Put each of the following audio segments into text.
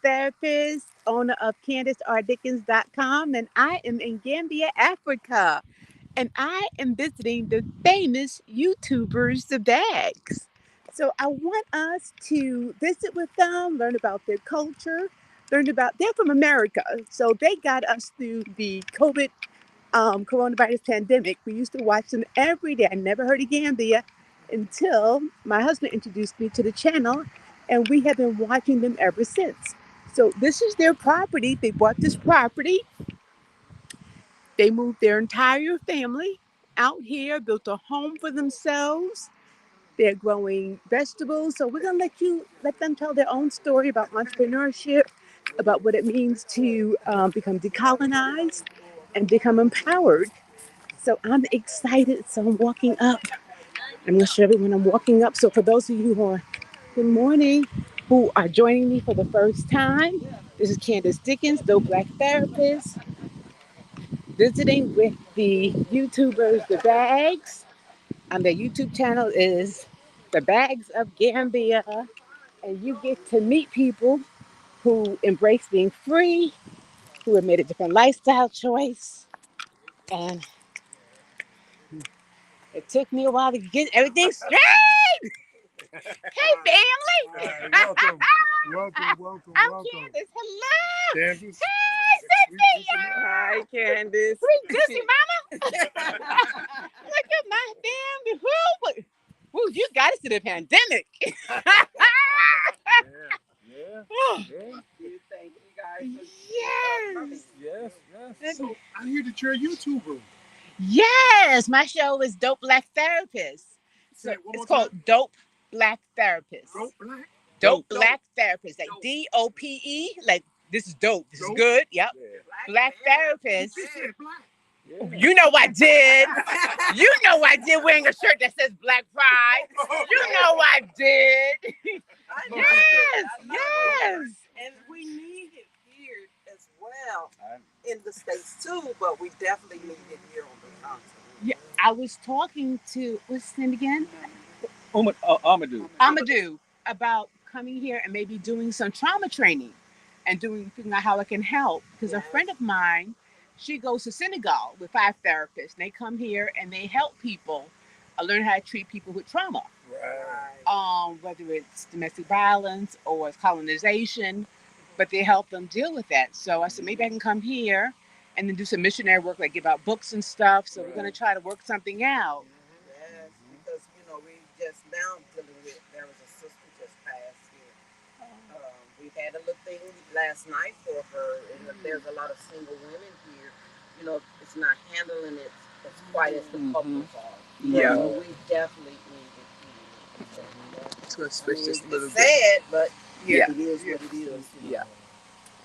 therapist, owner of Candice R Dickens.com, and I am in Gambia, Africa. And I am visiting the famous YouTubers, the Bags. So I want us to visit with them, learn about their culture, they're from America. So they got us through the coronavirus pandemic. We used to watch them every day. I never heard of Gambia until my husband introduced me to the channel, and we have been watching them ever since. So this is their property. They bought this property. They moved their entire family out here, built a home for themselves. They're growing vegetables. So we're gonna let them tell their own story about entrepreneurship, about what it means to become decolonized and become empowered. So I'm excited. So I'm walking up. I'm gonna show everyone I'm walking up. So for those of you who are, good morning, who are joining me for the first time, this is Candice Dickens, the Black therapist, visiting with the YouTubers, the Bags. Their YouTube channel is the Bags of Gambia, and you get to meet people who embrace being free, who have made a different lifestyle choice. And it took me a while to get everything straight. Hey, family. Welcome, welcome. I'm Candice. Hello. Candice. Hey, Cynthia. Hi, Candice. Sweet juicy mama. Look at my family. Woo, you got us to the pandemic. Yeah. Thank you guys. Yes. Yes. So I hear that you're a YouTuber. Yes, my show is Dope Black Therapist. So it's called Dope Black Therapist. Dope Black? Dope Black Therapist. Like DOPE. Like this is dope. This is good. Yep. Yeah. Black Therapist. You said black. Yeah. You know I did. You know I did, wearing a shirt that says Black Pride. You know I did. Yes. And we need it here as well in the States too, but we definitely need it here on the continent. Yeah, I was talking to, what's his name again? Amadou. About coming here and maybe doing some trauma training and figuring out how I can help. Because a friend of mine, she goes to Senegal with 5 therapists. They come here and they help people learn how to treat people with trauma. Right. Whether it's domestic violence or it's colonization, but they help them deal with that. So I said, maybe I can come here and then do some missionary work, like give out books and stuff. So we're going to try to work something out. Yes, because, we just now dealing with, there was a sister just passed here. We had a little thing last night for her, and there's a lot of single women here. It's not handling it as quite as the couples are. Yeah. So we definitely need it here. To switch just a little it's bit. sad, but Yeah. it is what it is. Yeah.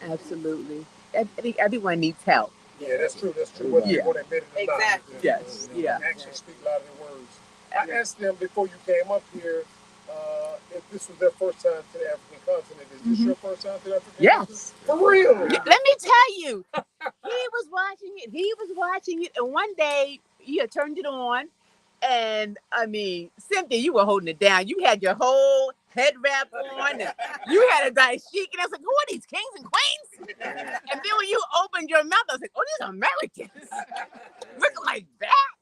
Absolutely. I think everyone needs help. Yeah, that's true. Whether you want to admit it or not. Exactly. Yes. Yeah. Actions speak louder than words. I asked them before you came up here if this was their first time to the African continent. Is this your first time to the African continent? Yes. For real? Yeah, let me tell you, he was watching it, and one day he had turned it on, and Cynthia, you were holding it down. You had your whole head wrap on, and you had a dashiki, and I was like, who are these kings and queens? And then when you opened your mouth, I was like, oh, these are Americans. Looking like that.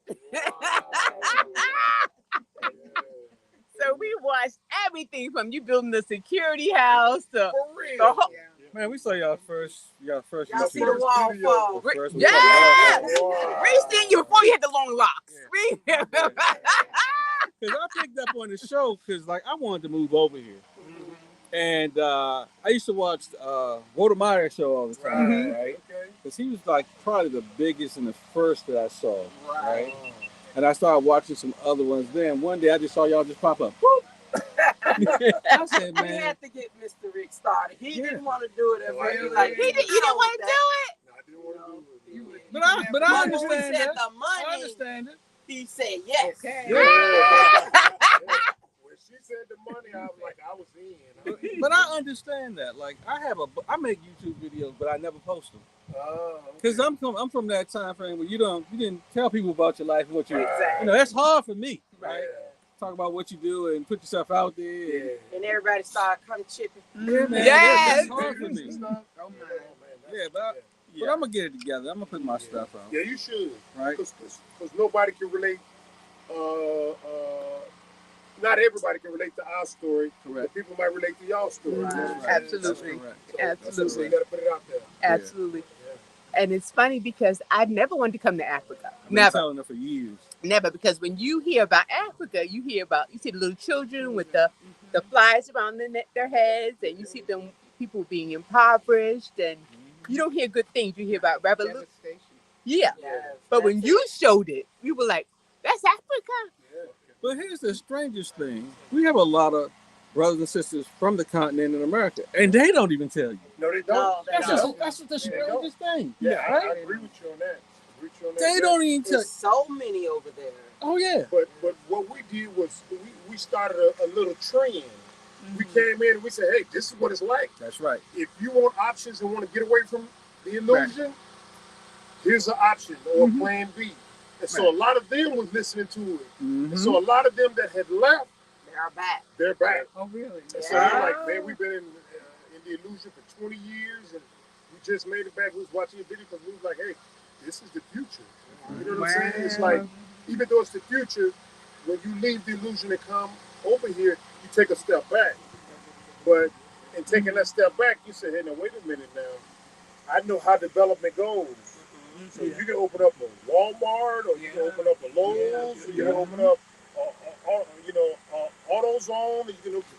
So we watched everything from you building the security house to For real? the whole. Man, we saw y'all first. Y'all YouTube see the wall video. fall. First, we Yeah. saw the wall fall. We seen you before you had the long locks. Because I picked up on the show because, I wanted to move over here. And I used to watch Walter Meyer show all the time, right? Because he was, probably the biggest and the first that I saw, right? And I started watching some other ones then. One day I just saw y'all just pop up. Whoop! I said, We man. had to get Mr. Rick started. He didn't want to do it. You didn't want to do it? I didn't want to do it. But I When we understand said that. the money, I understand it. he said yes. Okay. Yeah. When she said the money, I was like, I was in. But I understand that. I make YouTube videos, but I never post them. Because I'm from that time frame where you didn't tell people about your life and what you. Exactly. That's hard for me, right? talk about what you do and put yourself out there. And everybody started coming chipping. Yeah, man. Yes. That's hard for me. Yeah, but I'm gonna get it together. I'm gonna put my stuff out. Yeah, you should. Right. Because nobody can relate. Not everybody can relate to our story. Correct. But people might relate to y'all's story. Right. Right. Absolutely. So Absolutely. you got to put it out there. Absolutely. And it's funny because I never wanted to come to Africa. I've been Never. telling her for years. Never, because when you hear about Africa, you see the little children with the flies around their heads, and you see them people being impoverished, and you don't hear good things. You hear about revolution. Yeah. But when you showed it, we were like, that's Africa. But here's the strangest thing. We have a lot of brothers and sisters from the continent in America, and they don't even tell you. No, they don't. That's the strangest thing. Yeah, right? I agree with you on that. They don't even tell. There's so many over there. Oh yeah. But what we did was we started a little trend. We came in and we said, hey, this is what it's like. That's right. If you want options and want to get away from the illusion, here's an option or plan B. And so a lot of them was listening to it. And so a lot of them that had left, they're back. Oh, really? And so they're like, man, we've been in the illusion for 20 years and we just made it back. We was watching a video because we was like, hey, this is the future. You know what I'm saying? It's like, even though it's the future, when you leave the illusion and come over here, you take a step back. But in taking that step back, you say, hey, now wait a minute now. I know how development goes. So you can open up a Walmart, or you can open up a Lowe's, or you can open up, AutoZone, or you can open.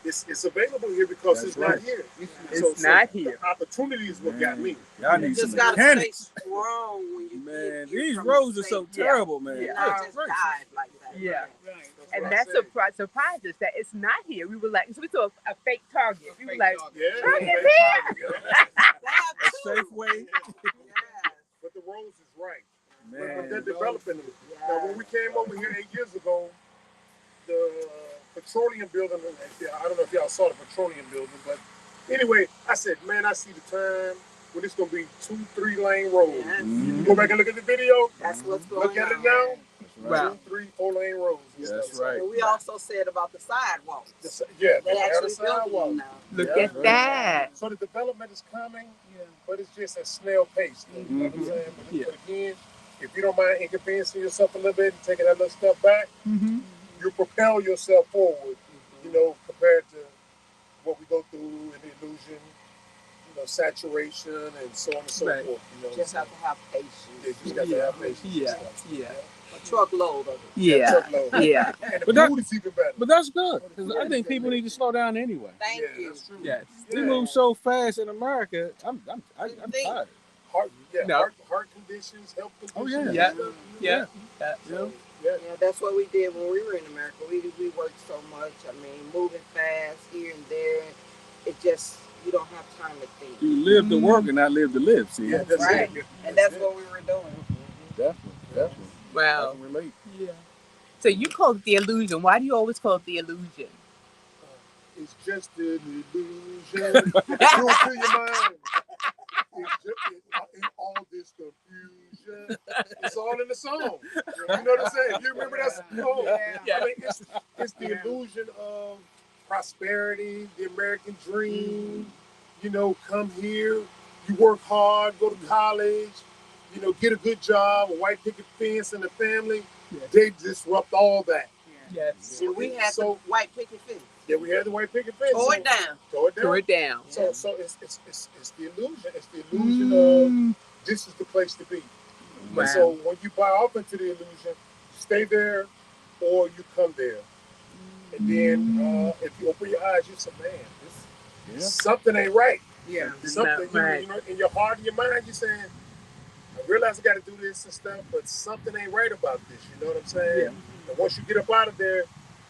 It's available here because it's not here. It's not here. The opportunity is what got me. Y'all need Just some gotta mechanics. stay strong when you Man, get these from roads the are so state. terrible, man. Yeah. Goodness Just gracious. died like that. Yeah. Right. And that surprised us that it's not here. We were like, so we saw a fake Target. We were like, Target's here. A Safeway. But the roads is right. Man. But they're developing it. Now, when we came over here 8 years ago, the petroleum building, I don't know if y'all saw the petroleum building, but anyway, I said, man, I see the time when it's going to be 2-3 lane roads. You go back and look at the video. That's what's going on. Look at it now. Wow. 2-3-4 lane roads. That's right. And we also said about the sidewalks. Yeah, They actually sidewalk. built them now. Look at that. So the development is coming, but it's just at snail pace. You know what I'm saying? But again, if you don't mind inconveniencing yourself a little bit and taking that little step back, you propel yourself forward, compared to what we go through in the illusion, saturation and so on and so forth. Just have to have patience. You just got to have patience. Yeah. A truckload of it. Yeah. Truckload. Yeah. And the food is even better. But that's good. Because I think people need to slow down anyway. Thank you. That's true. Yes. We move so fast in America. I'm tired. Heart conditions, health conditions. Yeah. Yeah, that's what we did when we were in America. We worked so much. I mean, moving fast here and there. It just, you don't have time to think. You live to work and not live to live. See, Yeah, that's Right. it. And that's what we were doing. Definitely. I Wow. can relate. Yeah. So you call it the illusion. Why do you always call it the illusion? It's just an illusion. Do it to your mind. It's just in all this confusion. It's all in the song. You know what I'm saying? You remember that song? Yeah. I mean, it's the illusion of prosperity, the American dream. Come here, you work hard, go to college, get a good job, a white picket fence and a family. They disrupt all that. Yes. So we had the white picket fence. Yeah, we had the white picket fence. Tore it down. Tore it down. So it's the illusion. It's the illusion of this is the place to be. Wow. And so when you buy off into the illusion, you stay there or you come there. And then if you open your eyes, you say, man, something ain't right. Yeah. Something in your heart and your mind, you're saying, I realize I got to do this and stuff, but something ain't right about this. You know what I'm saying? Yeah. And once you get up out of there,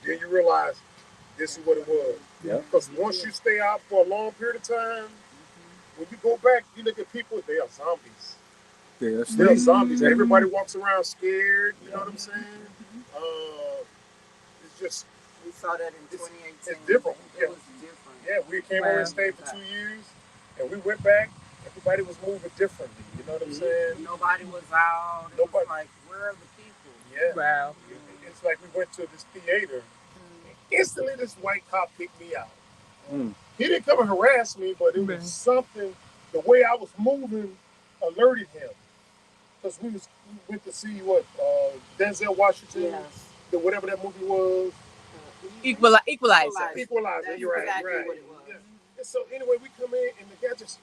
then you realize this is what it was. Because once you stay out for a long period of time, when you go back, you look at people, they are zombies. They are zombies. Everybody walks around scared. You know what I'm saying? It's just... We saw that in 2018. It's different. It was different. Yeah, we came over and stayed for 2 years, and we went back. Everybody was moving differently. You know what I'm saying? Nobody was out. It was like, where are the people? Yeah. Wow. it's like we went to this theater. Instantly, this white cop picked me out. He didn't come and harass me, but it was something. The way I was moving alerted him because we went to see what Denzel Washington, whatever that movie was. Equalizer. Equalizer. You're right. Exactly Right. what it was. Yeah. And so anyway, we come in and the guy just.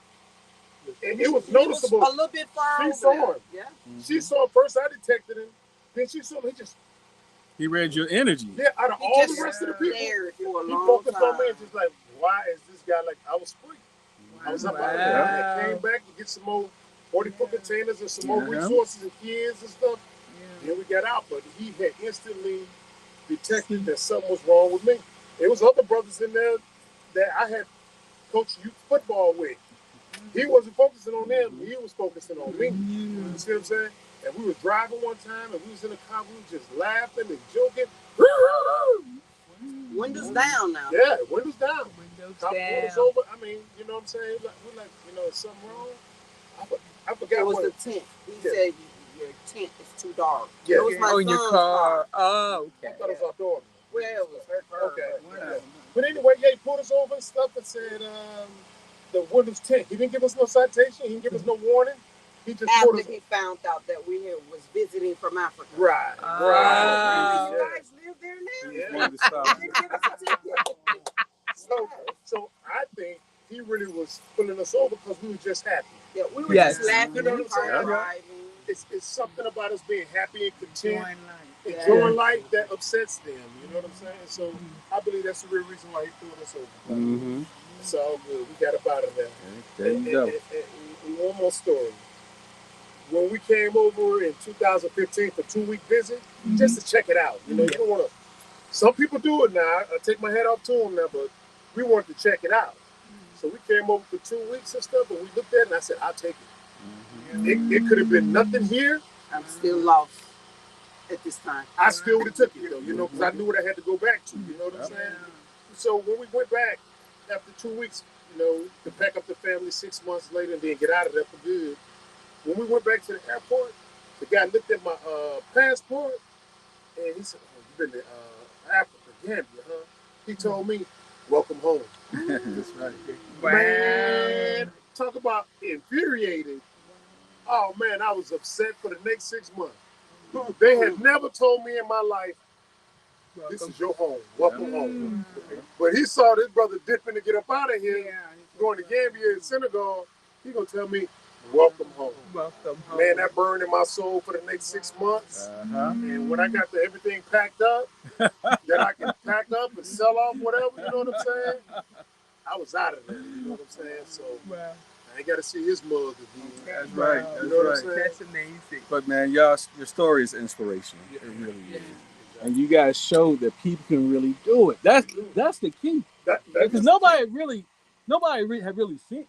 And it was noticeable. Was a little bit far. She saw him. Yeah. She saw him first. I detected him. Then she saw him. He read your energy. Yeah, out of all the rest of the people, he focused on me and just like, why is this guy like? I was free. I was up out of there. I came back to get some more 40-foot containers and some more resources and kids and stuff. Then we got out, but he had instantly detected that something was wrong with me. There was other brothers in there that I had coached youth football with. He wasn't focusing on them. He was focusing on me. You see what I'm saying? And we were driving one time, and we was in a car. We were just laughing and joking. Windows down now. Yeah, windows down. Top down. windows over. I mean, you know what I'm saying? We're like, is something wrong? I forgot It was what. the tent. He said your tent is too dark. Yeah. It was my in your son's car. Oh, okay. I thought it was our daughter. Well, it was her car. Okay. But anyway, he pulled us over and stuff and said the windows tint. He didn't give us no citation. He didn't give us no warning. He just After pulled us. he found out that we was visiting from Africa. Right. You guys live there now? Yeah. He didn't give us a ticket. So I think he really was pulling us over because we were just happy. Yeah, we were just laughing. You know what I'm saying? Driving. It's something about us being happy and content, Enjoying life. life that upsets them. You know what I'm saying? So I believe that's the real reason why he pulled us over. Mm-hmm. It's all good. We got up out of there. There you go. And one more story. When we came over in 2015 for 2-week visit, just to check it out. You know, you don't want to. Some people do it now. I take my hat off to them now, but we wanted to check it out. So we came over for 2 weeks and stuff, and we looked at it, and I said, "I'll take it." It could have been nothing here. I'm still lost at this time. I still would have took it though, you know, because I knew what I had to go back to. You know what I'm saying? So when we went back after 2 weeks, you know, to pack up the family 6 months later and then get out of there for good. When we went back to the airport, the guy looked at my passport and he said, "Oh, you've been to Africa, Gambia, huh?" He told me, "Welcome home." That's right. Man, talk about infuriated. Oh man, I was upset for the next 6 months. They had never told me in my life, "This is your home. Welcome home." But he saw this brother dipping to get up out of here, going to Gambia and Senegal. He gonna tell me, "Welcome home." Welcome home. Man, that burned in my soul for the next 6 months. And when I got everything packed up, that I can pack up and sell off whatever, you know what I'm saying? I was out of there, you know what I'm saying? So I ain't got to see his mug again. That's right. That's You know what I'm right. saying? That's amazing. But man, y'all, your story is inspirational. It really is. And you guys showed that people can really do it. That's the key. Because nobody have really seen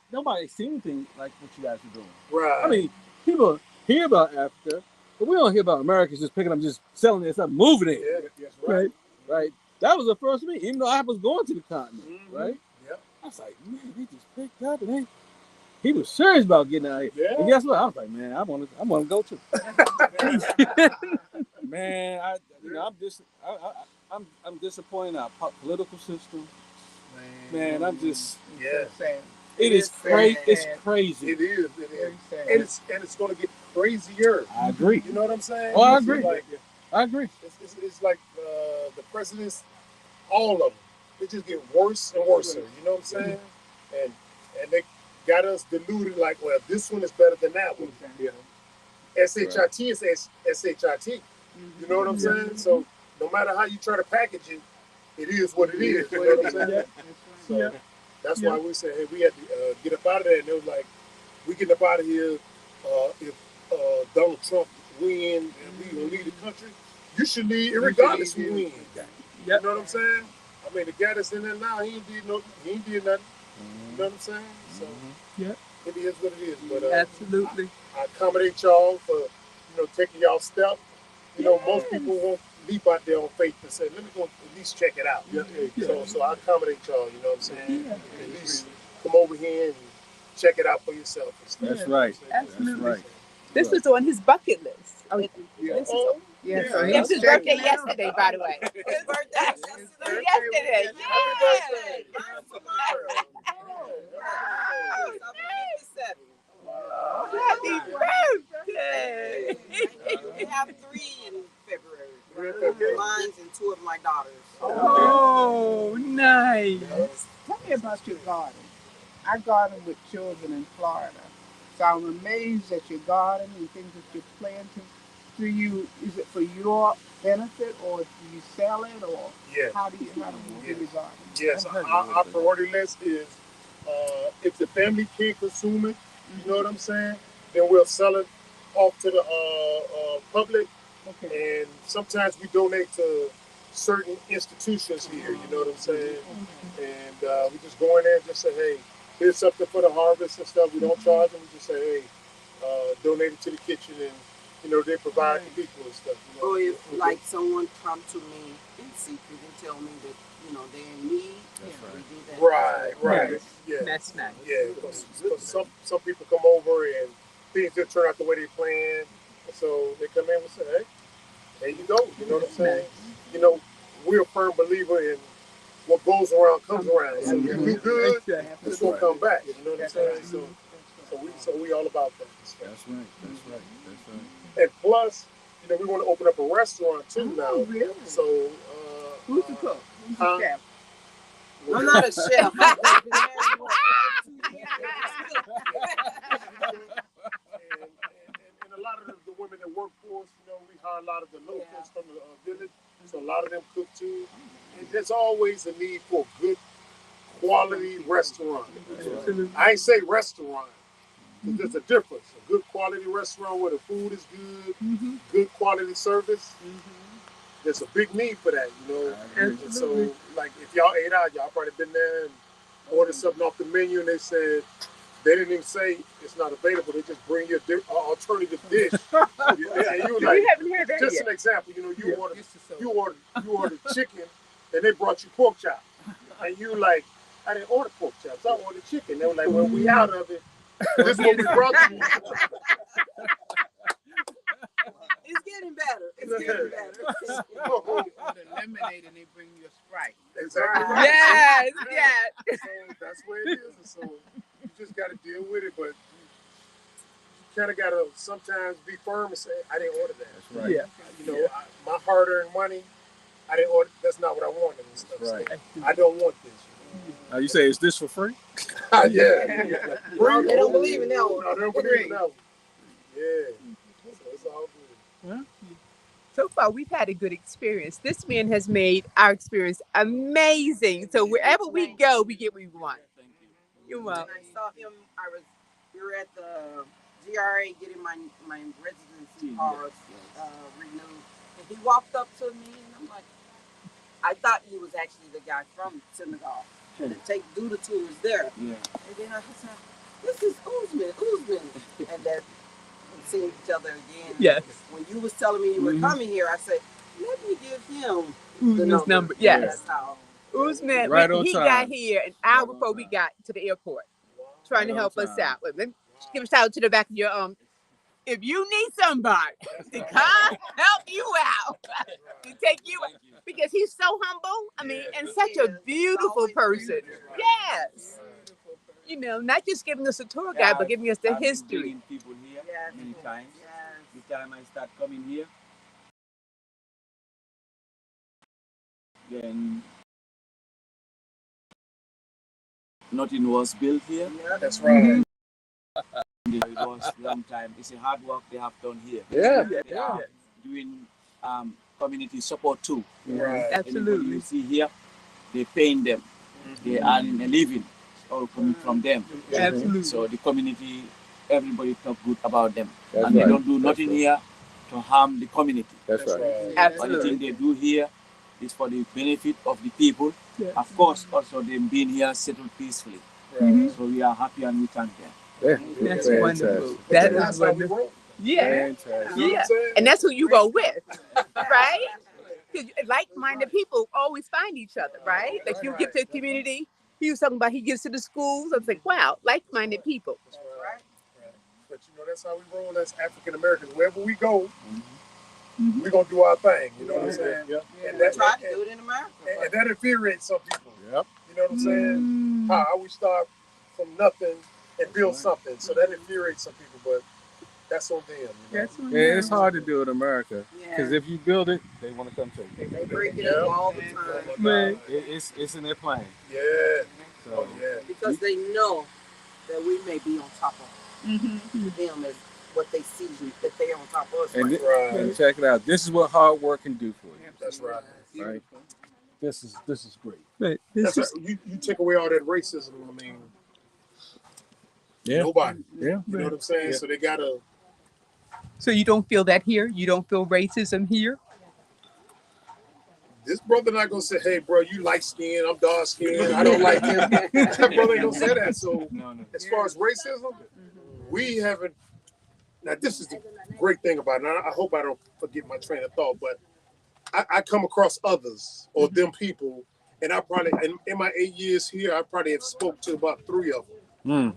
anything like what you guys are doing. Right. I mean, people hear about Africa, but we don't hear about Americans just picking up, just selling it, something, moving it. Yeah, that's right. Right. That was the first for me, even though I was going to the continent. Right. Yep. I was like, man, they just picked up and he was serious about getting out here. Yeah. And guess what? I was like, man, I want to go too. Man, I'm disappointed in our political system. Man, I'm just. Yeah. It is crazy. It's crazy. It is. And it's going to get crazier. I agree. You know what I'm saying? Oh, I agree. I agree. It's like the presidents, all of them. They just get worse and worse. You know what I'm saying? And they got us deluded like, well, this one is better than that one. SHIT is SHIT. You know what I'm saying? So no matter how you try to package it, it is what it is. You know what I'm saying? So that's why we said, hey, we had to get up out of there. And they was like, we get up out of here if Donald Trump win and we gonna leave the country. You should leave regardless who win. You know what I'm saying? I mean, the guy that's in there now, he ain't did nothing. You know what I'm saying? So it is what it is. But Absolutely. I accommodate y'all for taking y'all step. You know, most people won't leap out there on faith and say, "Let me go at least check it out." So I accommodate y'all. You know what I'm saying? At least come over here and check it out for yourself. That's right. Absolutely. That's right. This was on his bucket list. Yeah, so Yeah, it's his birthday yesterday, by the way. His birthday was yesterday. Yesterday. Happy birthday. Mine's tomorrow. Oh, Happy birthday. we have 3 in February. Mine's and 2 of my daughters. Oh, nice. Tell me about your garden. I garden with children in Florida. So I'm amazed at your garden and things that you're planting. Is it for your benefit or do you sell it or how do you do your garden? Yes, our priority list is if the family can't consume it, you know what I'm saying, then we'll sell it off to the public. Okay. And sometimes we donate to certain institutions here, you know what I'm saying? And we just go in there and just say, hey, here's something for the harvest and stuff. We don't charge them. We just say, hey, donate it to the kitchen, and you know they provide the people and stuff. You know? Or if like someone come to me in secret and tell me that they're in need, we do that. Right. Yeah, That's nice. yeah. Because some people come over and things didn't turn out the way they planned, so they come in and say, hey, there you go. You know what I'm saying? You know, we're a firm believer in what goes around comes around. So you do good, it's gonna come back. You know what I'm saying? So we all about that. That's right. And plus, we want to open up a restaurant too now. Really? So Who's the cook? Who's the chef? I'm not a chef. And a lot of the women that work for us, we hire a lot of the locals from the village. So a lot of them cook too. And there's always a need for a good quality restaurant. I ain't say restaurant, because there's a difference. A good quality restaurant where the food is good, good quality service. There's a big need for that, And so, like, if y'all ate out, y'all probably been there and ordered something off the menu, and they said they didn't even say it's not available. They just bring you an alternative dish. And you like, We haven't heard that just yet. an example, you ordered chicken, and they brought you pork chop, and you like, I didn't order pork chops, I ordered chicken. They were like, well, we out of it. This is what we brought you. It's getting better. It's getting better. You order lemonade and they bring you a Sprite. Exactly. Yes. So that's where it is. And so you just got to deal with it, but you kind of got to sometimes be firm and say, I didn't order that. That's right. Yeah. My hard-earned money, I didn't order. That's not what I wanted and stuff. Right. So I don't want this. Now you say, is this for free? Yeah. No, they don't believe in that one. No, they don't believe in that one. Yeah. So it's all good. Well, so far, we've had a good experience. This man has made our experience amazing. So wherever we go, we get what we want. You're welcome. When I saw him, we were at the GRA getting my residency cards renewed. And he walked up to me, and I'm like, I thought he was actually the guy from Senegal. To do the tours there. Yeah. And then I said, this is Usman. And then we seen each other again. Yes. When you was telling me you were coming here, I said, let me give him Usman's number. Yes. That's how. Usman, Right on he time. got here an hour before we got to the airport, trying to help us out. Let me give a shout out to the back of your if you need somebody to come help you out, to take you out, because he's so humble. I mean, and such a beautiful person. Yes. Not just giving us a tour guide, but giving us the history. People here Yes. many times. Yes. The time I start coming here, then nothing was built here. Yeah. That's right. It was a long time. It's a hard work they have done here. Yeah. They are doing community support too. Right. Absolutely. Anybody you see here, they paying them. They earning a living, all coming from them. Absolutely. So the community, everybody talk good about them. That's and they right. don't do nothing here to harm the community. That's right. Absolutely. Anything they do here is for the benefit of the people. Yeah. Of course, also them being here settled peacefully. Mhm. So we are happy and we thank them. Yeah. That's Fantastic. wonderful. That That's is how we wonderful. roll. Yeah. Fantastic. Yeah. And that's who you go with, right? Because like-minded people always find each other, right? Like you give to the community. He was talking about he gives to the schools. I was like, wow, like-minded people. Right. But that's how we roll as African Americans. Wherever we go, we're gonna do our thing. You know what I'm saying? Yeah. And We that try to do it in America. and that infuriates some people. Yep. You know what I'm saying? How we start from nothing and build something. So that infuriates some people, but that's on them. You know? That's on Yeah, it's them. hard to do in America because Yeah. if you build it, they want to come take it. They break it up all the time. Oh my Right. God. It's in their plan. Yeah. So Oh yeah. Because they know that we may be on top of them as what they see that they're on top of us. and, Right. and check it out. This is what hard work can do for you. That's right. Right. This is great. But That's this is right. You take away all that racism. I mean, Yeah. nobody. Yeah. You know what I'm saying? Yeah. So they gotta. so you don't feel that here? You don't feel racism here? This brother not gonna say, "Hey, bro, you light skinned, I'm dark skinned, I don't like him." That brother ain't gonna say that. So, No. as far as racism, we haven't. Now, this is the great thing about it. And I hope I don't forget my train of thought, but I come across others or them people, and I probably in my 8 years here, I probably have spoke to about 3 of them.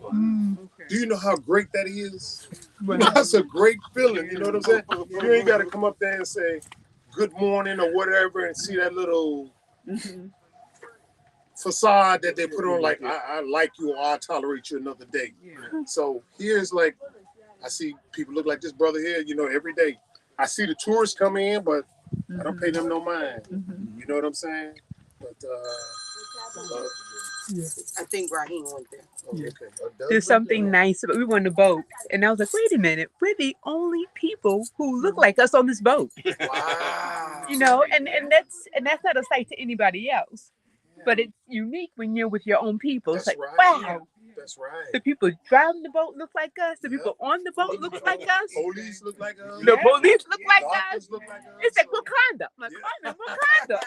Do you know how great that is? That's a great feeling. You know what I'm saying? You ain't got to come up there and say good morning or whatever and see that little facade that they put on, like I like you or I'll tolerate you another day. So here's like I see people look like this brother here, you know, every day. I see the tourists come in, but I don't pay them no mind. You know what I'm saying? But I think Raheem went there. okay. There's something nice about we were on the boat, and I was like, wait a minute, we're the only people who look like us on this boat. Wow. You know, and that's not a sight to anybody else. But it's unique when you're with your own people. It's That's like, right. wow, That's right. the people driving the boat look like us. The people on the boat look like us. Police look like us. The police look like us. Doctors look like us. It's like Wakanda. I'm like, Wakanda.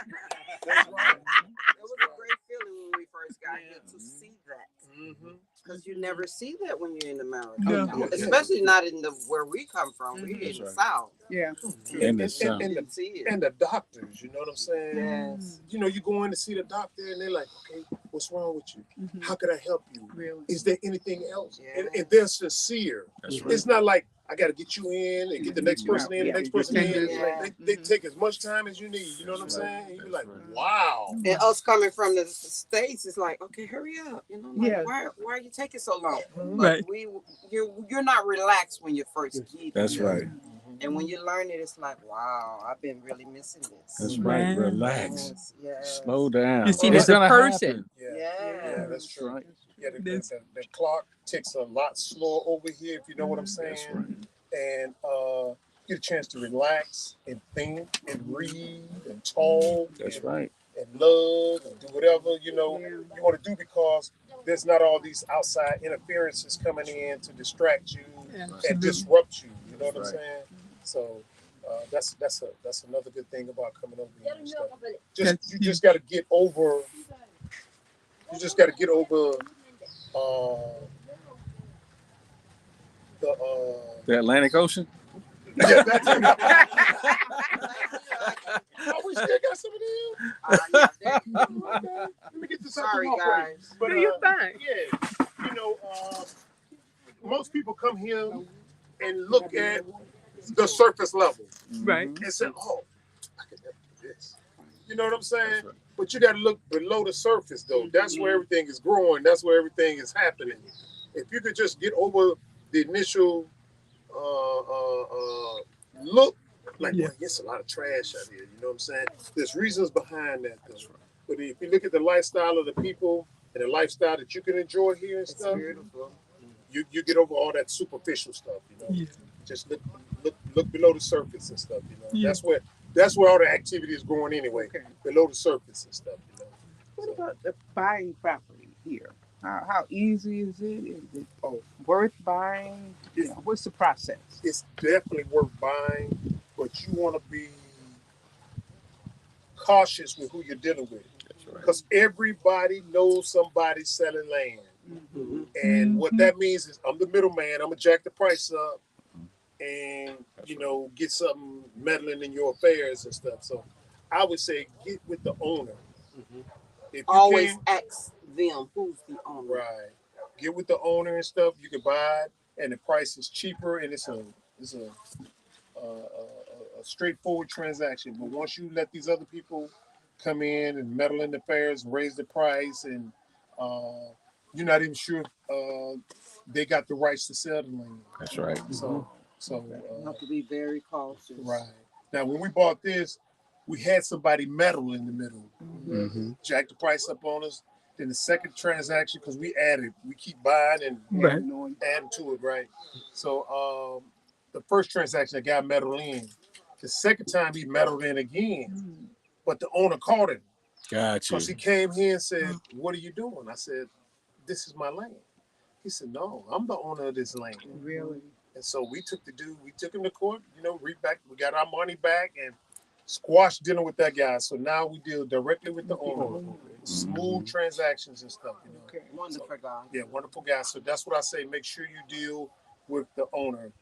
That's right. It was a great feeling when we first got here to see that. Because you never see that when you're in America. No. Especially not in the where we come from. We're in the South. Yeah. And And the doctors, you know what I'm saying? Yes. You know, you go in to see the doctor and they're like, okay, what's wrong with you? How could I help you? Really. Is there anything else? Yeah. And they're sincere. That's right. It's not like I got to get you in and get the next person in, the next person in. Yeah. They take as much time as you need. You know what I'm saying? And you're like, wow. And us coming from the States, it's like, okay, hurry up. You know, like, Yes. why are you taking so long? Right. But you're not relaxed when you first get That's here. right. And when you learn it, it's like, wow, I've been really missing this. That's right. Wow. Relax. Yes. Slow down. You're seen It's as a gonna person. happen. Yeah, that's true. Right. Yeah, the clock ticks a lot slower over here, if you know what I'm saying. That's right. And get a chance to relax and think and read and talk. That's right. And love and do whatever you want to do, because there's not all these outside interferences coming in to distract you and disrupt you. You know what I'm saying? So that's another good thing about coming over here and stuff. You just got to get over. You just got to get over The Atlantic Ocean. Yeah, that's it. Oh, we still got some of them. Let me get this Sorry, out guys. But You're fine. yeah, you know, most people come here and look at the surface level Right. and say, "Oh, I can never do this." You know what I'm saying? Right. But you got to look below the surface, though. That's where everything is growing. That's where everything is happening. If you could just get over the initial look, like, well, it's a lot of trash out here. You know what I'm saying? There's reasons behind that, though. Right. But if you look at the lifestyle of the people and the lifestyle that you can enjoy here and stuff, you get over all that superficial stuff. You know, just look below the surface and stuff. You know, that's where all the activity is going anyway. Below the surface and stuff. You know. What about the buying property here? How easy is it? Is it worth buying? You know, what's the process? It's definitely worth buying, but you want to be cautious with who you're dealing with, because everybody knows somebody selling land, and what that means is I'm the middleman. I'm gonna jack the price up, and get something meddling in your affairs and stuff. So I would say get with the owner. If you always ask them who's the owner. Right. Get with the owner and stuff. You can buy it, and the price is cheaper, and it's a a straightforward transaction. But once you let these other people come in and meddle in the affairs, raise the price, and you're not even sure they got the rights to sell the land. That's right. So You have to be very cautious. right. Now, when we bought this, we had somebody meddle in the middle, jack the price up on us. Then the second transaction, because we keep buying and adding to it, right? So the first transaction, the guy meddled in. The second time he meddled in again, but the owner caught him. Got you. Because he came here and said, "What are you doing?" I said, "This is my land." He said, "No, I'm the owner of this land." Really? And so we took him to court, we got our money back and squashed dinner with that guy. So now we deal directly with the owner. Smooth transactions and stuff, Okay. Wonderful guy. Yeah, wonderful guy. So that's what I say. Make sure you deal with the owner.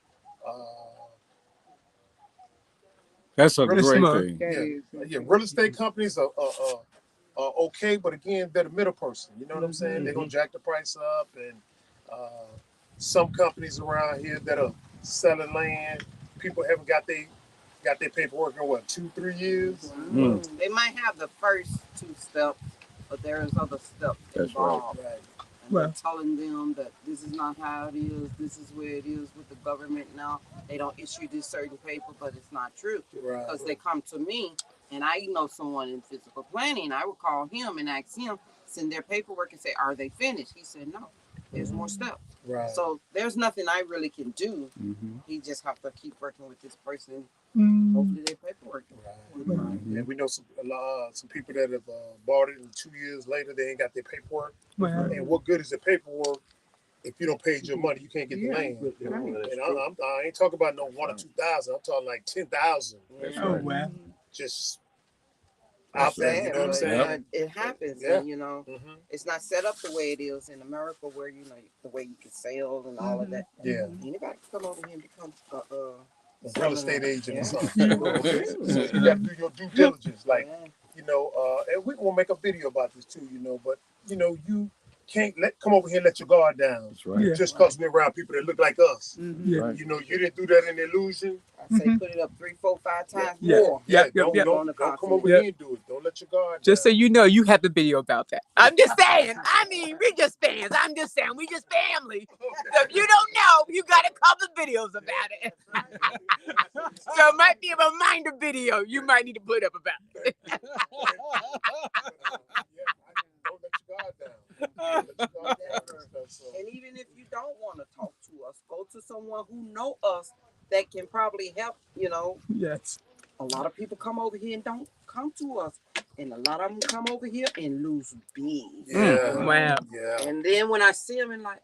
That's a great thing. Yeah. Real estate companies are okay, but again, they're the middle person. You know what I'm saying? They're gonna jack the price up, and some companies around here that are selling land, people haven't got their paperwork in what, 2-3 years? They might have the first 2 steps, but there's other steps involved. Right. And they're telling them that this is not how it is, this is where it is with the government now. They don't issue this certain paper, but it's not true. Because they come to me, and I know someone in physical planning, I would call him and ask him, send their paperwork and say, are they finished? He said, no, there's more steps. Right. So there's nothing I really can do. He just have to keep working with this person. Hopefully their paperwork. Right. Yeah, we know some people that have bought it, and 2 years later they ain't got their paperwork. And what good is the paperwork if you don't pay your money? You can't get the land. And I ain't talking about no 1 or 2 thousand. I'm talking like 10,000. That's right. Wow. Just out there, you know what I'm saying? It happens, and it's not set up the way it is in America, where the way you can sell and all of that. Yeah. Anybody can come over here and become a real estate agent or something. So you got to do your due diligence, like and we're gonna make a video about this too, but you can't come over here and let your guard down. That's right. Just because we're around people that look like us. Right. You didn't do that in illusion. I say put it up 3, 4, 5 times more. Don't come over here and do it. Don't let your guard Just down. so you know, you have the video about that. I'm just saying. I mean, we're just fans. I'm just saying, we just family. So if you don't know, you got a couple videos about it. So it might be a reminder video you might need to put up about it. Don't let your guard down. And even if you don't want to talk to us, go to someone who know us that can probably help. Yes. A lot of people come over here and don't come to us, and a lot of them come over here and lose big. Yeah. Wow. Yeah. And then when I see them, and like,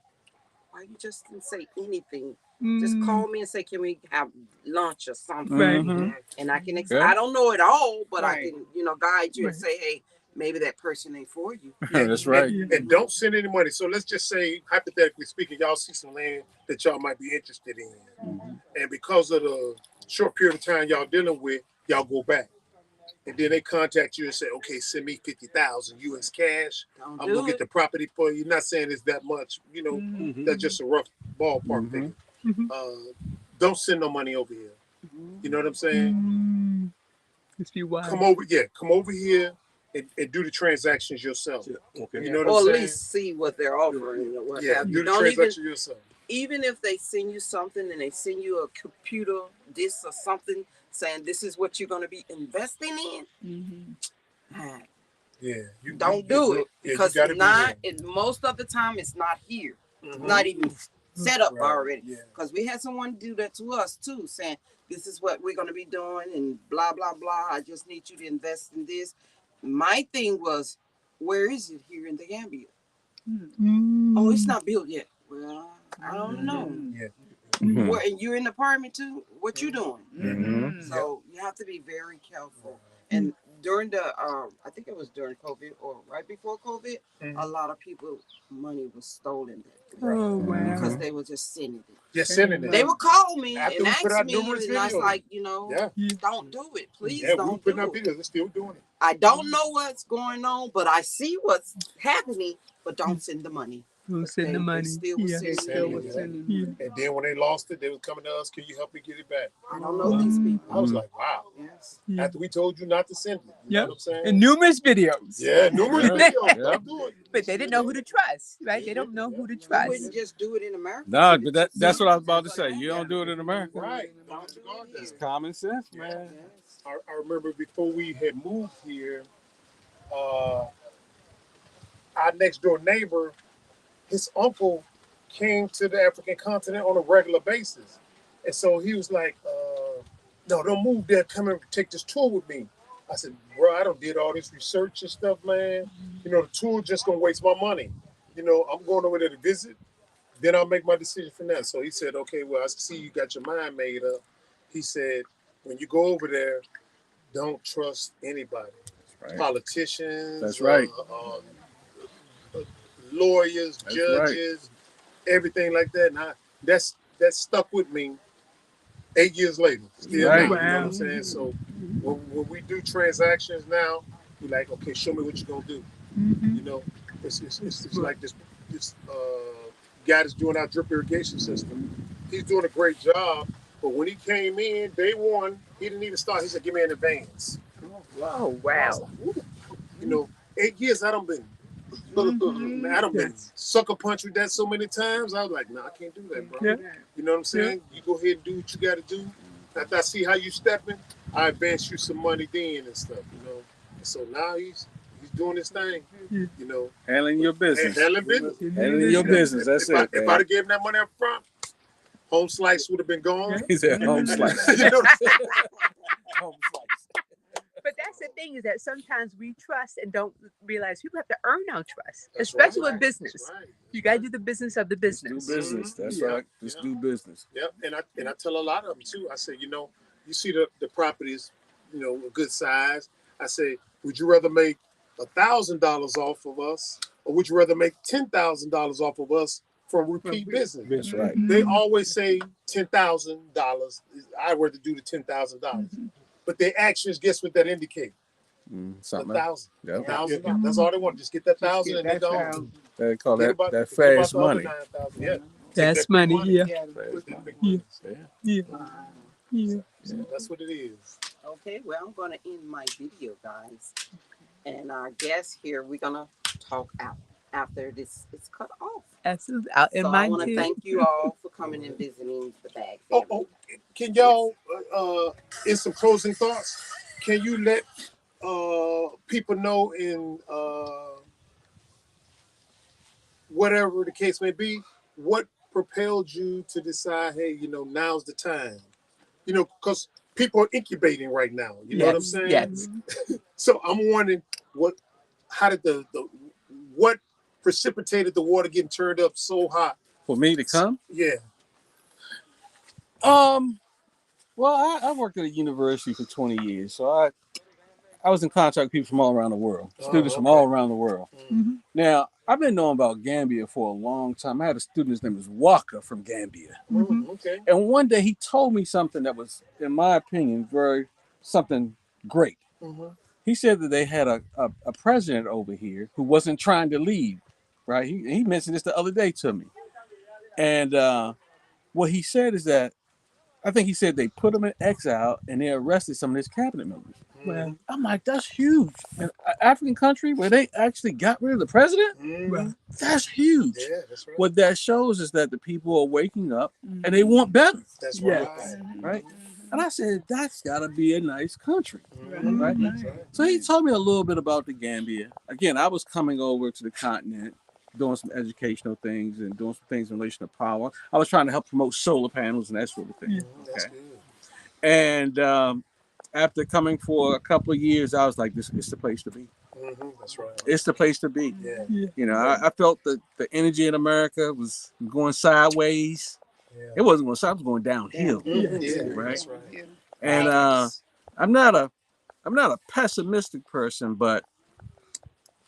why you just didn't say anything? Just call me and say, can we have lunch or something? And I can. I don't know it all, but I can, guide you and say, hey, maybe that person ain't for you. Yeah, that's right. And don't send any money. So let's just say, hypothetically speaking, y'all see some land that y'all might be interested in. And because of the short period of time y'all dealing with, y'all go back. And then they contact you and say, okay, send me 50,000 US cash. I'm going to get the property for you. Not saying it's that much, that's just a rough ballpark thing. Don't send no money over here. You know what I'm saying? Come over here. And do the transactions yourself. Okay. You know what I'm saying? Or at least see what they're offering. Or what have you. Do the transaction yourself. Even if they send you something and they send you a computer disc or something saying this is what you're going to be investing in, don't do it. Because most of the time it's not here. It's not even set up already. Because we had someone do that to us too, saying this is what we're going to be doing and blah, blah, blah. I just need you to invest in this. My thing was, where is it here in the Gambia? Oh, it's not built yet. Well, I don't know. And you're in the apartment too? What you doing? So you have to be very careful. And during the, I think it was during COVID or right before COVID, a lot of people, money was stolen. Oh, wow. Because they were just sending it. Just sending it. They would call me After and ask me, and videos. I was like, don't do it. Please don't do it. Videos. They're still doing it. I don't know what's going on, but I see what's happening, but don't send the money. We'll send the money. Still Yeah. was sending Yeah. And then when they lost it, they was coming to us. Can you help me get it back? I don't know these people. I was like, wow. Yes. Yeah. After we told you not to send it, you know what I'm saying? And numerous videos. Yeah, numerous videos. Don't do it. But they didn't know who to trust, right? They don't know who to You trust. wouldn't just do it in America. No, but that's what I was about to say. You don't do it in America. Right. It's common sense, man. I remember before we had moved here, our next door neighbor, his uncle came to the African continent on a regular basis. And so he was like, no, don't move there. Come and take this tour with me. I said, bro, I done did all this research and stuff, man. You know, the tour just gonna waste my money. You know, I'm going over there to visit. Then I'll make my decision from that. So he said, okay, well, I see you got your mind made up. He said, when you go over there, don't trust anybody. Right. Politicians. That's right. Lawyers, That's judges, everything like that. And that stuck with me 8 years later. Still Right. now, you know what I'm saying? So when we do transactions now, we're like, okay, show me what you're gonna do. You know, it's like this guy that's doing our drip irrigation system. He's doing a great job, but when he came in day one, he didn't even start. He said, "Give me an advance." Oh, wow. You know, 8 years I done been. I done been sucker punch with that so many times. I was like, nah, I can't do that, bro. Yeah. You know what I'm saying? You go ahead and do what you got to do. After I see how you stepping, I advance you some money then and stuff, you know. And so now he's doing his thing, you know. Handling your business. Handling business. Handling your business. That's it. If I'd have given that money up front, home slice would have been gone. He said home slice. You know what I'm saying? Home slice. But that's the thing is that sometimes we trust and don't realize people have to earn our trust, That's especially right. with business. That's right. You got to do the business of the business. Do business. That's Yeah. right. Just do business. Yep, and I tell a lot of them too. I say, you know, you see the properties, you know, a good size. I say, would you rather make $1,000 off of us, or would you rather make $10,000 off of us from repeat business? That's right. They always say $10,000. I'd rather do the $10,000, but their actions, guess what that indicate? Something. 1,000. Yep. $1,000. That's all they want. Just get that 1,000 and they're gone. They call Think that about- that think about fast the other money. 9,000. Yeah. That's Take that money, yeah. put that big Yeah. money. Yeah. Yeah. So that's what it is. Okay, well, I'm going to end my video, guys. And our guest here, we're going to talk out after this is cut off. Absolutely. Out in So I mine want to too. thank you all for coming and visiting the Bag Oh, family. can y'all, in some closing thoughts, can you let people know in whatever the case may be, what propelled you to decide, hey, you know, now's the time? You know, because people are incubating right now. You know what I'm saying? Yes. So I'm wondering how did what precipitated the water getting turned up so hot? For me to come? Yeah. Well, I worked at a university for 20 years, so I was in contact with people from all around the world, students from all around the world. Mhm. Now, I've been knowing about Gambia for a long time. I had a student, his name was Walker from Gambia. Okay. And one day he told me something that was, in my opinion, something great. He said that they had a president over here who wasn't trying to leave, right? He mentioned this the other day to me. And what he said is that, I think he said they put him in exile and they arrested some of his cabinet members. Well, I'm like, that's huge. In an African country where they actually got rid of the president, well, that's huge. Yeah, that's right. What that shows is that the people are waking up and they want better, That's yes. right. right? And I said, that's got to be a nice country, right? That's right. So he told me a little bit about the Gambia. Again, I was coming over to the continent, doing some educational things and doing some things in relation to power. I was trying to help promote solar panels and that sort of thing. That's Okay. good. And after coming for a couple of years, I was like, this is the place to be. That's right. It's the place to be. Yeah. You know, I felt the energy in America was going sideways. Yeah. It wasn't going sideways, it was going downhill. Yeah, Right. that's right. And I'm not a pessimistic person, but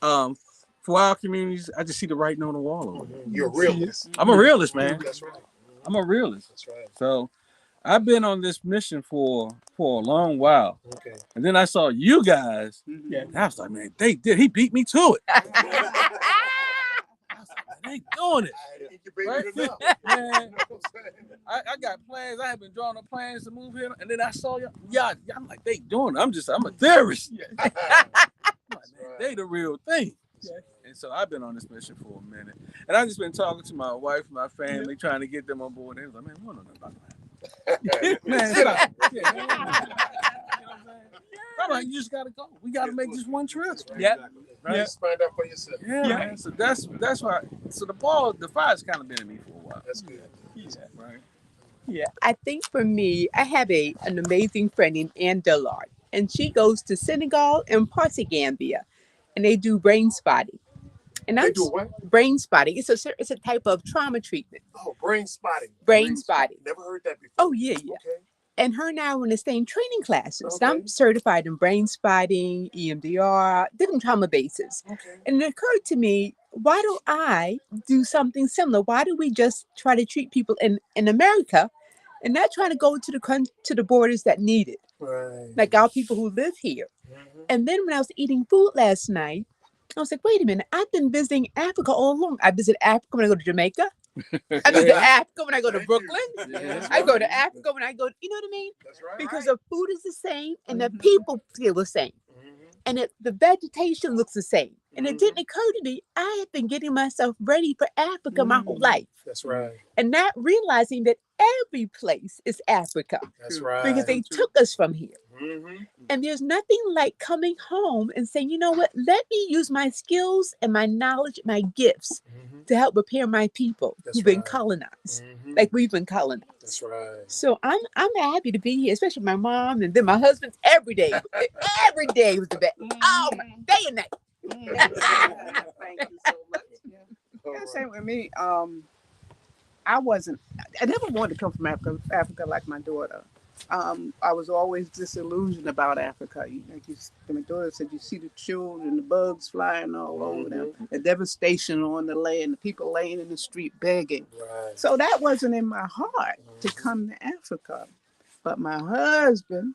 for our communities, I just see the writing on the wall over there. You're a realist. I'm a realist, man. That's right. I'm a realist. That's right. So I've been on this mission for a long while. Okay. And then I saw you guys. Yeah. And I was like, man, he beat me to it. I was like, man, they doing it. Incubated Right? enough. Man, You know what I'm saying? I got plans. I have been drawing up plans to move here, and then I saw y'all. Yeah, I'm like, they doing it. I'm a theorist. I'm like, man, they the real thing. And so I've been on this mission for a minute, and I've just been talking to my wife, my family, trying to get them on board. They was like, man, we don't know nothing about that. Man, sit down. Yeah, man, you know what I'm saying? I'm like, you just gotta go. We gotta make this one trip. Yep. Right. Just find out for yourself. Yeah, man. So that's why. So the fire's kind of been in me for a while. That's good. Yeah, right. Yeah, I think for me, I have an amazing friend named Anne Dillard, and she goes to Senegal and parts of Gambia, and they do brain spotting. And They do what? Brain spotting. It's a type of trauma treatment. Oh, brain spotting. Brain spotting. Never heard that before. Oh yeah. Okay. And her and I were in the same training classes. Okay. I'm certified in brain spotting, EMDR, different trauma bases. Okay. And it occurred to me, why don't I do something similar? Why do we just try to treat people in America and not try to go to the borders that need it? Right. Like our people who live here. Mm-hmm. And then when I was eating food last night, I was like, wait a minute, I've been visiting Africa all along. I visit Africa when I go to Jamaica. I visit Africa when I go to Brooklyn. Yeah. I go to Africa when I go, you know what I mean? That's right. Because the food is the same and the people feel the same. Mm-hmm. And the vegetation looks the same. And it Mhm. didn't occur to me, I have been getting myself ready for Africa my whole life. That's right. And not realizing that every place is Africa. That's right. Because they took us from here. Mm-hmm. And there's nothing like coming home and saying, you know what, let me use my skills and my knowledge, my gifts Mm-hmm. to help prepare my people That's who've been right. colonized, Mm-hmm. like we've been colonized. That's right. So I'm happy to be here, especially my mom and then my husband. Every day was the best. Oh, day and night. Thank you so much. Yeah, same with me. I never wanted to come from Africa like my daughter. I was always disillusioned about Africa. My daughter said, you see the children, the bugs flying all over them, the devastation on the land, the people laying in the street begging. Right. So that wasn't in my heart to come to Africa. But my husband,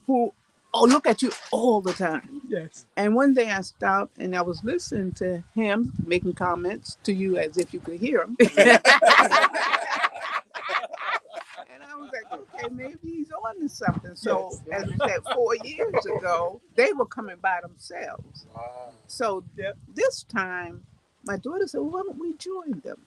who look at you all the time. Yes. And one day I stopped and I was listening to him making comments to you as if you could hear him. And I was like, okay, maybe he's on to something. So as I said, 4 years ago, they were coming by themselves. Wow. So this time, my daughter said, well, why don't we join them?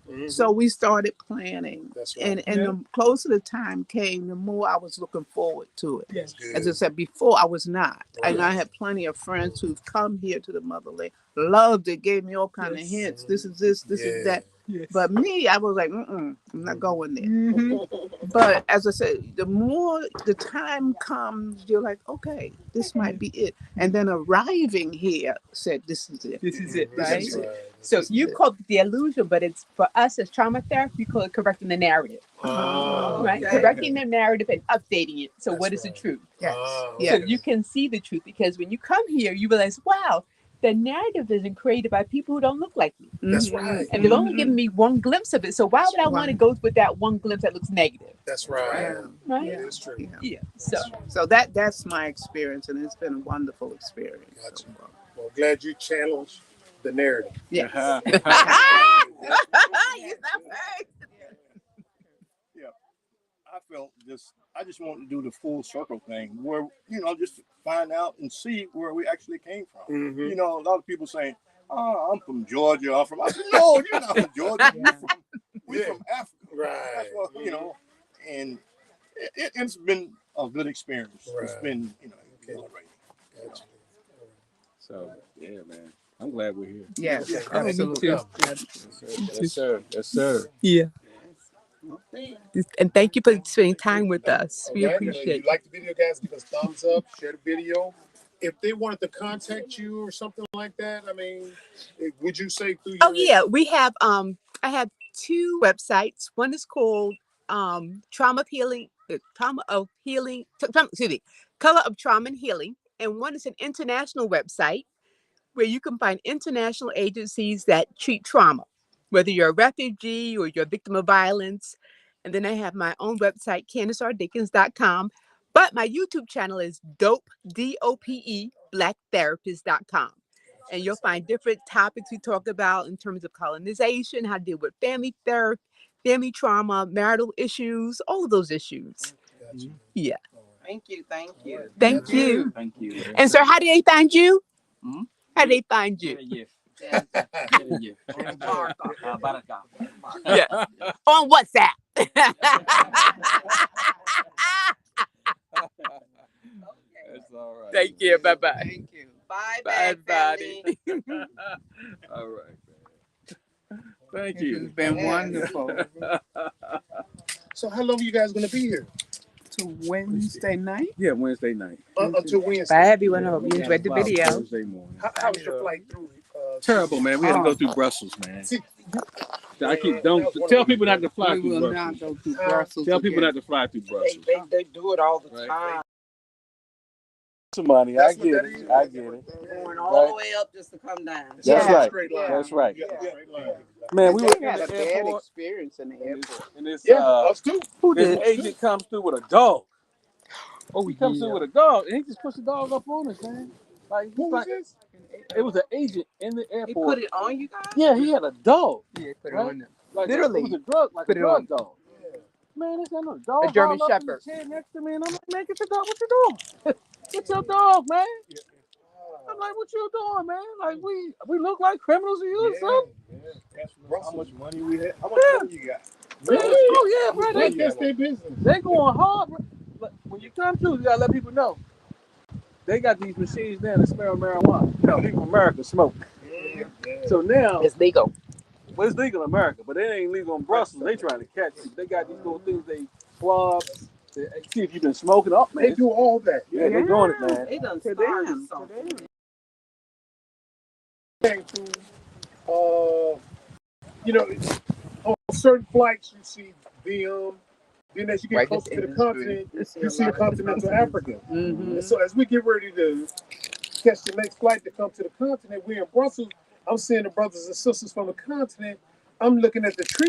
Mm-hmm. So we started planning. That's right. And the closer the time came, the more I was looking forward to it. That's good. As I said before, I was not. Right. And I had plenty of friends who've come here to the motherland, loved it, gave me all kind of hints. This is this, this is that. Yes. But me, I was like, I'm not going there. Mm-hmm. But as I said, the more the time comes, you're like, okay, this might be it. And then arriving here said, this is it. This is it, That's right? right. So you call it the illusion, but it's for us as trauma therapy, we call it correcting the narrative. Oh, Right? okay. Correcting the narrative and updating it. So That's what is right. the truth? Yes. Oh, Yeah. So you can see the truth because when you come here, you realize, wow, the narrative isn't created by people who don't look like me. That's Mhm. right. And they've only given me one glimpse of it. So why would I want to go with that one glimpse that looks negative? That's right. Yeah. Right? Yeah. That's true. Yeah. Yeah. So So that's my experience, and it's been a wonderful experience. Gotcha. Well, glad you challenged the narrative. Yes. I felt I just wanted to do the full circle thing where, just find out and see where we actually came from. Mm-hmm. A lot of people saying, oh, I'm from Georgia. I said, no, you're not from Georgia. We're from Africa. Right. That's what, and it's been a good experience. Right. It's been, Okay. exhilarating. Gotcha. So yeah, man. I'm glad we're here. Yes. Yeah. Absolutely. too. Yes, sir. Yes, sir. yeah. And thank you for spending time with us. We Okay. appreciate If it. you like the video, guys, give us thumbs up, share the video. If they wanted to contact you or something like that, I mean, would you say through your Oh yeah, we have I have two websites. One is called Trauma of Healing, Color of Trauma and Healing, and one is an international website where you can find international agencies that treat trauma, whether you're a refugee or you're a victim of violence. And then I have my own website, CandiceRDickens.com. But my YouTube channel is DOPE, DOPE, blacktherapist.com. and you'll find different topics we talk about in terms of colonization, how to deal with family theft, family trauma, marital issues, all of those issues. Gotcha. Yeah. Thank you. Thank you. Thank you. Thank you. And sir, how do they find you? Hmm? How do they find you? Yes. Baraka. Yeah. On WhatsApp. That's all right. Thank you. Bye-bye. Thank you. Bye, Bye, bad buddy. family. All right, man. Thank This you. has been Yes. wonderful. So how long you guys gonna be here? To Wednesday night. Yeah, Wednesday night. Until Wednesday. Bye, everyone. I hope you enjoyed the video. Thursday morning. How was your flight through? Terrible, man. We had to go through Brussels, man. See, I keep don't tell people not to fly We through will not Brussels. go through Brussels. Tell people again. not to fly through Brussels. They do it all the Right. time. Some money. That's what that is. I get it. Going all the way up just to come down. That's Yeah. right. Straight line. That's right. You got a straight line. Man, we were They in had a the bad airport, experience in the airport. and this Yeah, us too. Who this did? agent comes through with a dog. Oh, He comes through with a dog, and he just puts the dog up on us, man. Like he's Who was like, this? it was an agent in the He airport. put it on you guys? Yeah, he had a dog. Yeah, put it Right? on them. Like Literally. it was a drug, like Put a it drug on. dog. Man, this ain't no dog. A German all up in Shepherd. the chair next to me, and I'm like, man, get the dog. What you doing? What's your dog, man? I'm like, what you doing, man? Like we look like criminals to you or something? How much money we had? How much money you got? Really? Oh yeah, bro. That's their business. They going hard, bro. But when you come to, you gotta let people know. They got these machines now that smell marijuana. You know, people in America smoke. So now It's legal. well, it's legal in America, but it ain't legal in Brussels. They trying to catch you. They got these little things they swab. They see if you've been smoking up, man. They do all that. Yeah, they doing it, man. They done To started them. something. You know, on certain flights you see them. Then as you get Right, closer this to the industry. continent, You you see a see lot of continental Africa. Mm-hmm. And so as we get ready to catch the next flight to come to the continent, we're in Brussels. I'm seeing the brothers and sisters from the continent. I'm looking at the treatment